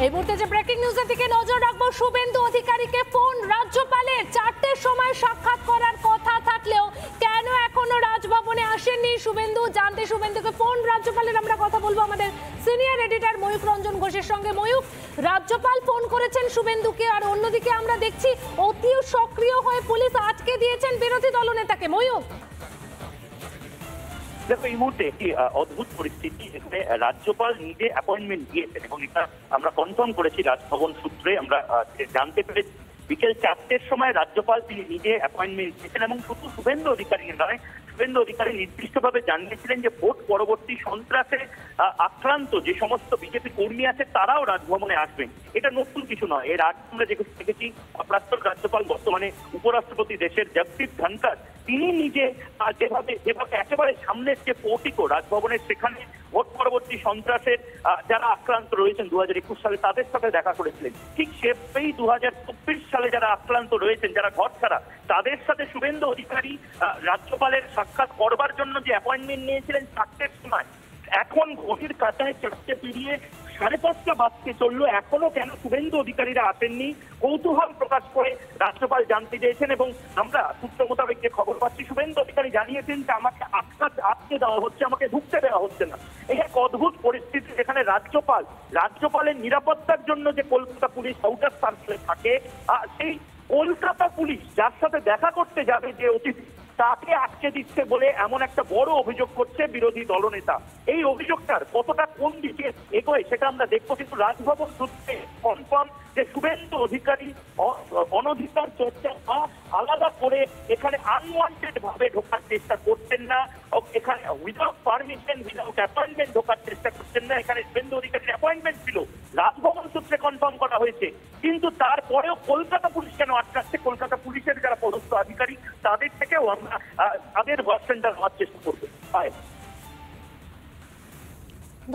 এই মুহূর্তে যে ব্রেকিং নিউজের দিকে নজর রাখবো, শুভেন্দু অধিকারীকে ফোন রাজ্যপালের 4টের সময় সাক্ষাৎ করার কথা থাকলেও কেন এখনো রাজভবনে আসেননি শুভেন্দু? জানতে শুভেন্দুকে ফোন রাজ্যপালের আমরা কথা বলবো আমাদের সিনিয়র এডিটর ময়ূক রঞ্জন ঘোষের সঙ্গে। ময়ূক, রাজ্যপাল ফোন করেছেন শুভেন্দুকে, আর অন্যদিকে আমরা দেখছি অতি সক্রিয় হয়ে পুলিশ আটকে দিয়েছেন বিরোধী দলনেতাকে। ময়ূক, দেখো, এই মুহূর্তে একটি অদ্ভুত পরিস্থিতি। এখানে রাজ্যপাল নিজে অ্যাপয়েন্টমেন্ট দিয়েছেন এবং এটা আমরা কনফার্ম করেছি রাজভবন সূত্রে। আমরা জানতে পেরেছি বিকেল 4টের সময় রাজ্যপাল তিনি নিজে অ্যাপয়েন্টমেন্ট দিয়েছেন এবং শুধু শুভেন্দু অধিকারী নয়, শুভেন্দু অধিকারী নির্দিষ্টভাবে জানিয়েছিলেন যে ভোট পরবর্তী সন্ত্রাসে আক্রান্ত যে সমস্ত বিজেপি কর্মী আছে তারাও রাজভবনে আসবেন। এটা নতুন কিছু নয়। এর আগে আমরা দেখেছি প্রাক্তন রাজ্যপাল বর্তমানে উপরাষ্ট্রপতি দেশের জগদীপ ধনখড় তিনি নিজে যেভাবে একেবারে সামনের যে পোর্টিকো রাজভবনের, সেখানে ভোট পরবর্তী সন্ত্রাসের যারা আক্রান্ত রয়েছেন 2021 সালে তাদের সাথে দেখা করেছিলেন। ঠিক সেভাবেই 2024 সালে যারা আক্রান্ত রয়েছেন, যারা ঘর ছাড়া, তাদের সাথে শুভেন্দু অধিকারী রাজ্যপালের সাক্ষাৎ করবার জন্য যে অ্যাপয়েন্টমেন্ট নিয়েছিলেন 4টের সময়, এখন ঘড়ির কাঁটায় 4টে পেরিয়ে 5:30 বাজতে চললো, এখনো কেন শুভেন্দু অধিকারীরা আসেননি কৌতূহল প্রকাশ করে রাজ্যপাল জানতে চেয়েছেন। এবং আমরা সূত্র মোতাবেক যে খবর পাচ্ছি, শুভেন্দু অধিকারী জানিয়েছেন যে আমাকে আটকে দেওয়া হচ্ছে, আমাকে ঢুকতে দেওয়া হচ্ছে না। এই এক অদ্ভুত পরিস্থিতি যেখানে রাজ্যপালের নিরাপত্তার জন্য যে কলকাতা পুলিশ আউটার সার্কেলে থাকে, সেই কলকাতা পুলিশ যার সাথে দেখা করতে যাবে যে অতিথি, তাকে আটকে দিচ্ছে বলে এমন একটা বড় অভিযোগ করছে বিরোধী দলনেতা। এই অভিযোগটার কতটা কোন দিকে এগোয় সেটা আমরা দেখবো, কিন্তু রাজভবন সূত্রে কনফার্ম যে শুভেন্দু অধিকারী অনধিকার চর্চা বা আলাদা করে এখানে আনওয়ান্টেড ভাবে ঢোকার চেষ্টা করছেন না, এখানে উইদাউট পারমিশন, উইদাউট অ্যাপয়েন্টমেন্ট ঢোকার চেষ্টা করছেন না। এখানে শুভেন্দু অধিকারীর অ্যাপয়েন্টমেন্ট ছিল, রাজভবন সূত্রে কনফার্ম করা হয়েছে, কিন্তু তারপরেও কলকাতা পুলিশ কেন আটকাচ্ছে? কলকাতা পুলিশের যারা পদস্থ আধিকারিক তাদের থেকেও আমরা তাদের ভার্সনটা নেওয়ার চেষ্টা করবো।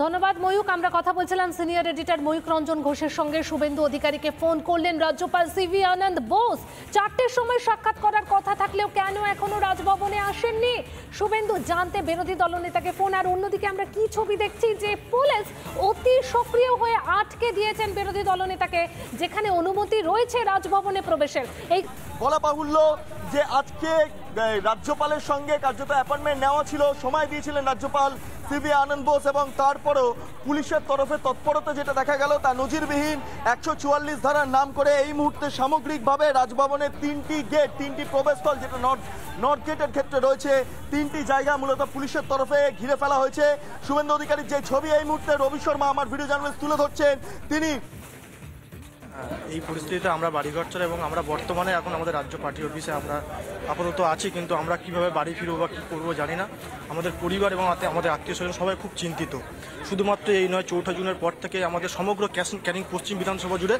ধন্যবাদ ময়ূক। আমরা কথা বলছিলাম সিনিয়র এডিটর ময়ূক রঞ্জন ঘোষের সঙ্গে। শুভেন্দু অধিকারীকে ফোন করলেন রাজ্যপাল সিভি আনন্দ বোস। 4টের সময় সাক্ষাৎ করার কথা থাকলেও কেন এখনো রাজভবনে আসেননি শুভেন্দু, জানতে বিরোধী দলনেতাকে ফোন। আর অন্যদিকে আমরা কি ছবি দেখছি যে পুলিশ অতি সক্রিয় হয়ে আটকে দিয়েছেন বিরোধী দলনেতাকে, যেখানে অনুমতি রয়েছে রাজভবনে প্রবেশের। এই বলা বাহুল্য যে আজকে রাজ্যপালের সঙ্গে কার্যত অ্যাপয়েন্টমেন্ট নেওয়া ছিল, সময় দিয়েছিলেন রাজ্যপাল সিভি আনন্দ বোস, এবং তারপরও পুলিশের তরফে তৎপরতা যেটা দেখা গেল তা নজিরবিহীন। 144 ধারার নাম করে এই মুহূর্তে সামগ্রিকভাবে রাজভবনের 3টি গেট, 3টি প্রবেশস্থল, যেটা নর্থ গেটের ক্ষেত্রে রয়েছে 3টি জায়গা মূলত পুলিশের তরফে ঘিরে ফেলা হয়েছে। শুভেন্দু অধিকারীর যে ছবি এই মুহূর্তে রবি শর্মা আমার ভিডিও জার্নালিস্ট তুলে ধরছেন, তিনি এই পরিস্থিতিতে আমরা বাড়িঘর ছাড়া, এবং আমরা বর্তমানে এখন আমাদের রাজ্য পার্টি অফিসে আমরা আপাতত আছি, কিন্তু আমরা কিভাবে বাড়ি ফিরবো বা কী করবো জানি না। আমাদের পরিবার এবং আমাদের আত্মীয় স্বজন সবাই খুব চিন্তিত। শুধুমাত্র এই নয়, 4ঠা জুনের পর থেকে আমাদের সমগ্র ক্যানিং পশ্চিম বিধানসভা জুড়ে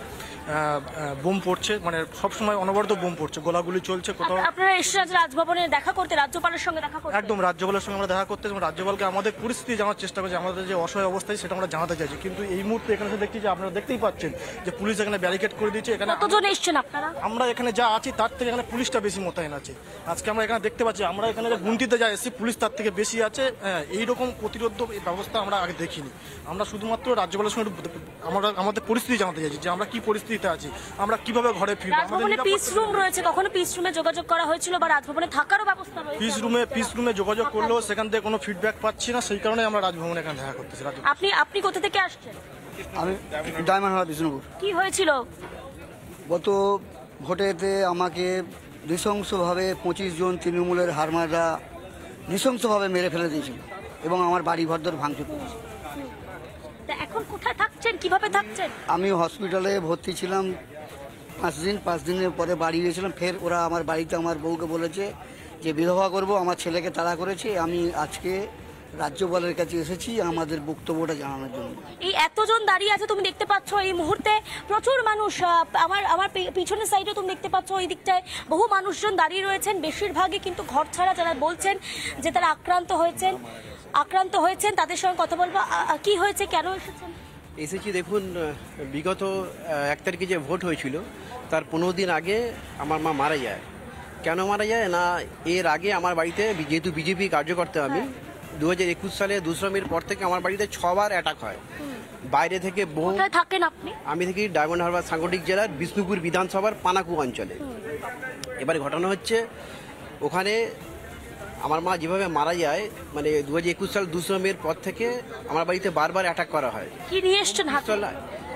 বোম পড়ছে, মানে সবসময় অনবরত বোম পড়ছে, গোলাগুলি চলছে। কোথাও আপনারা এসেছেন রাজভবনে দেখা করতে, রাজ্যপালের সঙ্গে দেখা করতে? একদম, রাজ্যপালের সঙ্গে আমরা দেখা করতে এবং রাজ্যপালকে আমাদের পরিস্থিতি জানার চেষ্টা করছি, আমাদের যে অসহায় অবস্থায় সেটা আমরা জানাতে চাইছি। কিন্তু এই মুহূর্তে এখানে দেখছি যে আপনারা দেখতেই পাচ্ছেন যে পুলিশ এখানে ব্যারিকেড করে দিয়েছে। এখানে কতজন এসেছেন আপনারা? আমরা এখানে যা আছি তার থেকে এখানে পুলিশটা বেশি মোতায়েন আছে। আজকে আমরা এখানে দেখতে পাচ্ছি, আমরা এখানে গুনতিতে যা এসেছি পুলিশ তার থেকে বেশি আছে। এইরকম প্রতিরোধ ব্যবস্থা আমরা আগে দেখিনি। আমরা শুধুমাত্র রাজ্যপালের সঙ্গে আমাদের পরিস্থিতি জানাতে চাইছি যে আমরা কি পরিস্থিতিতে আছি, আমরা কিভাবে ঘরে ফিরবো। রাজভবনে পিস রুম রয়েছে, কখনো পিস রুমে যোগাযোগ করা হয়েছিল বা রাজভবনে থাকারও ব্যবস্থা রয়েছে? পিস রুমে যোগাযোগ করলেও সেখান থেকে কোনো ফিডব্যাক পাচ্ছি না, সেই কারণে আমরা রাজভবনে এখানে দেখা করতেছি। আপনি কোথা থেকে আসছেন? আমি ডায়মন্ড বিষ্ণুপুর। কি হয়েছিল? গত ভোটেতে আমাকে নৃশংসভাবে 25 জন তৃণমূলের হারমাররা নৃশংসভাবে মেরে ফেলে দিয়েছিল এবং আমার বাড়ি ঘরদর ভাঙচুর করেছে। এখন কোথায় থাকছেন, কিভাবে থাকছেন? আমি হসপিটালে ভর্তি ছিলাম 5 দিনের পরে বাড়ি গিয়েছিলাম। ফের ওরা আমার বাড়িতে আমার বউকে বলেছে যে বিধবা করব, আমার ছেলেকে তাড়া করেছে। আমি আজকে রাজ্যপালের কাছে এসেছি আমাদের বক্তব্যটা জানানোর জন্য। এই এতজন দাঁড়িয়ে আছে, তুমি দেখতে পাচ্ছ এই মুহূর্তে প্রচুর মানুষ, আমার পিছনের সাইডে তুমি দেখতে পাচ্ছ ওই দিকটায় বহু মানুষজন দাঁড়িয়ে রয়েছেন, বেশিরভাগই কিন্তু ঘর ছাড়া, যারা বলছেন যে তারা আক্রান্ত হয়েছেন তাদের সঙ্গে কথা বলবো। কি হয়েছে, কেন এসেছেন? এসেছি দেখুন, বিগত 1 তারিখে যে ভোট হয়েছিল তার 15 দিন আগে আমার মা মারা যায়। কেন মারা যায় না, এর আগে আমার বাড়িতে যেহেতু বিজেপি কার্যকর্তা আমি, 2021 সালে 2 মের পর থেকে আমার বাড়িতে 6বার অ্যাটাক হয়। বাইরে থেকে বহু কোথায় থাকেন আপনি? আমি থাকি ডায়মন্ড হারবার সাংগঠনিক জেলার বিষ্ণুপুর বিধানসভার পানাকু অঞ্চলে। এবারে ঘটনা হচ্ছে ওখানে আমার মা যেভাবে মারা যায়, মানে 2021 সাল 2 মের পর থেকে আমার বাড়িতে বারবার অ্যাটাক করা হয়। কি নিয়ে এসছেন হাতে?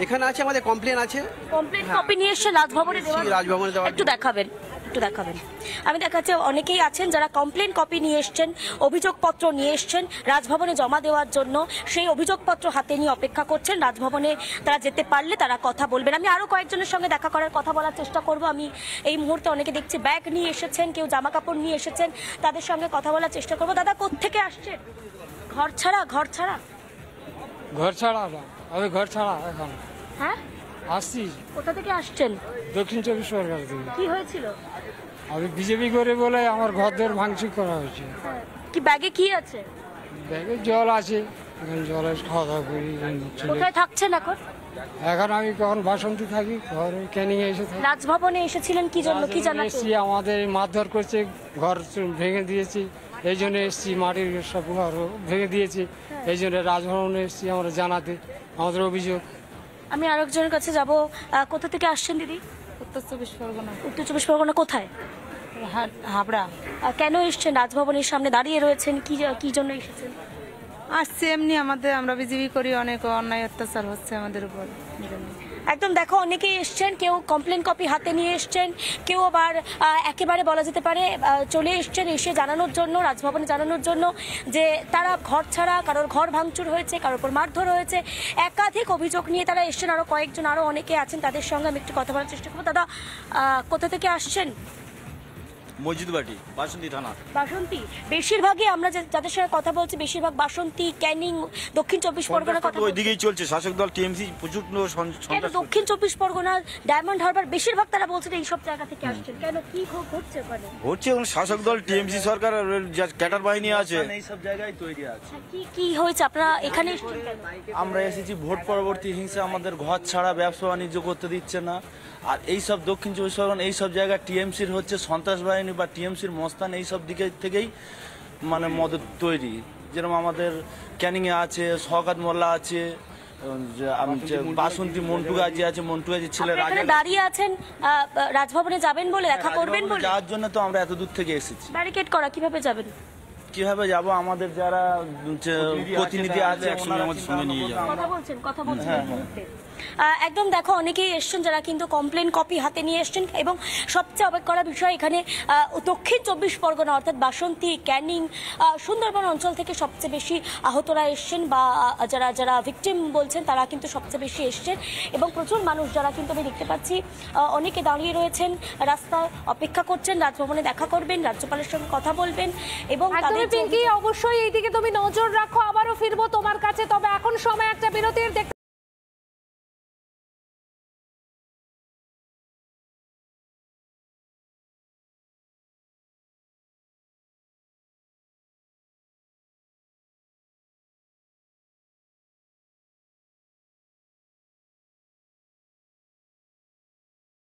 এখানে আছে, আমাদের কমপ্লেন আছে, কমপ্লেন কপি নিয়ে এসেছেন রাজভবনে দেওয়ার? রাজভবনে দেওয়ার। একটু দেখাবেন, একটু দেখাবেন। আমি দেখাচ্ছি অনেকেই আছেন যারা কমপ্লেন কপি নিয়ে এসছেন, অভিযোগপত্র নিয়ে এসছেন রাজভবনে জমা দেওয়ার জন্য। সেই অভিযোগপত্র হাতে নিয়ে অপেক্ষা করছেন। রাজভবনে তারা যেতে পারলে তারা কথা বলবেন। আমি আরো কয়েকজনের সঙ্গে দেখা করার কথা বলার চেষ্টা করব। আমি এই মুহূর্তে অনেকে দেখছি ব্যাগ নিয়ে এসেছেন, কেউ জামা কাপড় নিয়ে এসেছেন, তাদের সঙ্গে কথা বলার চেষ্টা করব। দাদা, কোত্থেকে আসছেন? ঘর ছাড়া? ঘর ছাড়া? ঘর ছাড়া আমি ঘর ছাড়া এখন হ্যাঁ, আসছি। কোথা থেকে আসছেন? দক্ষিণ 24 পরগনা থেকে। কি হয়েছিল? আমি বিজেপি করে বলে আমার ঘর দর ভাঙচুর করা হয়েছে। কি ব্যাগে কি আছে? ব্যাগে জল আছে, এখন জলে খাওয়া দাওয়া করি। কোথায় থাকছেন এখন? এখন আমি কখন বাসন্তী থাকি, ঘরে ক্যানিং এসে থাকি। রাজভবনে এসেছিলেন কি জন্য, কি জানাতে? এসছি, আমাদের মারধর করছে, ঘর ভেঙে দিয়েছি, এই জন্য এসছি। মাটির সব ঘর ভেঙে দিয়েছি, এই জন্য রাজভবনে এসছি আমরা জানাতে আমাদের অভিযোগ। আমি আরেকজনের কাছে যাব। কোথা থেকে আসছেন দিদি? উত্তর 24 পরগনা। উত্তর 24 পরগনা কোথায়? হাবড়া। কেন এসছেন? রাজভবনের সামনে দাঁড়িয়ে রয়েছেন, কি জন্য এসেছেন? আসছে এমনি, আমরা বিজেপি করি, অনেক অন্যায় অত্যাচার হচ্ছে আমাদের উপর। একদম দেখো, অনেকেই এসছেন, কেউ কমপ্লেন কপি হাতে নিয়ে এসছেন, কেউ আবার একেবারে বলা যেতে পারে চলে এসছেন এসে জানানোর জন্য, রাজভবনে জানানোর জন্য যে তারা ঘর ছাড়া, কারোর ঘর ভাঙচুর হয়েছে, কারোর উপর মারধর হয়েছে। একাধিক অভিযোগ নিয়ে তারা এসছেন। আরও কয়েকজন, আরও অনেকে আছেন, তাদের সঙ্গে আমি একটু কথা বলার চেষ্টা করবো। দাদা, কোথা থেকে আসছেন? মসজিদবাটি, বাসন্তী থানা। বাসন্তী। বেশিরভাগই আমরা যাদের সঙ্গে কথা বলছি, বেশিরভাগ বাসন্তী, ক্যানিং, দক্ষিণ 24 পরগনা কথা বলছি। ওইদিকেই চলছে শাসক দল টিএমসি প্রচুর কেন দক্ষিণ 24 পরগনা, ডায়মন্ড হারবার, বেশিরভাগ তারা বলছেন এই সব জায়গা থেকে আসছেন। কেন, কি ঘটছে ওখানে? হচ্ছে শাসক দল টিএমসি সরকার ক্যাডার বাহিনী আছে, এই সব জায়গায় তৈরি আছে। কি হয়েছে? আপনারা এখানে এসেছেন কেন? আমরা এসেছি ভোট পরবর্তী হিংসা, আমাদের ঘর ছাড়া ব্যবসা বাণিজ্য করতে দিচ্ছে না। আর এই সব দক্ষিণ 24 পরগনা এই সব জায়গায় টিএমসির হচ্ছে সন্ত্রাস বাহিনী বা টিএমসির মস্তান, এই সব দিকে থেকেই মানে মদত তৈরি। যেরকম আমাদের ক্যানিংয়ে আছে, শওকত মোল্লা আছে, বাসন্তী মন্টু গাজী আছে, মন্টু গাজীর ছেলে এখানে দাঁড়িয়ে আছেন, রাজভবনে যাবেন বলে, দেখা করবেন বলে? যাওয়ার জন্য তো আমরা এত দূর থেকে এসেছি। ব্যারিকেড করা, কিভাবে যাবেন? কিভাবে যাব? আমাদের যারা প্রতিনিধি আছে একসঙ্গে আমাদের সঙ্গে নিয়ে যাবে। কথা বলছেন। একদম দেখো, অনেকেই এসছেন যারা কিন্তু কমপ্লেন কপি হাতে নিয়ে এসছেন। এবং সবচেয়ে অবাক করা বিষয়, এখানে দক্ষিণ 24 পরগনা অর্থাৎ বাসন্তী, ক্যানিং, সুন্দরবন অঞ্চল থেকে সবচেয়ে বেশি আহতরা এসছেন, বা যারা ভিকটিম বলছেন তারা কিন্তু সবচেয়ে বেশি এসছেন। এবং প্রচুর মানুষ যারা কিন্তু আমি দেখতে পাচ্ছি অনেকে দাঁড়িয়ে রয়েছেন রাস্তায়, অপেক্ষা করছেন, রাজভবনে দেখা করবেন, রাজ্যপালের সঙ্গে কথা বলবেন। এবং পিঙ্কি, অবশ্যই এইদিকে তুমি নজর রাখো, আবারও ফিরবো তোমার কাছে। তবে এখন সময় একটা বিরতির।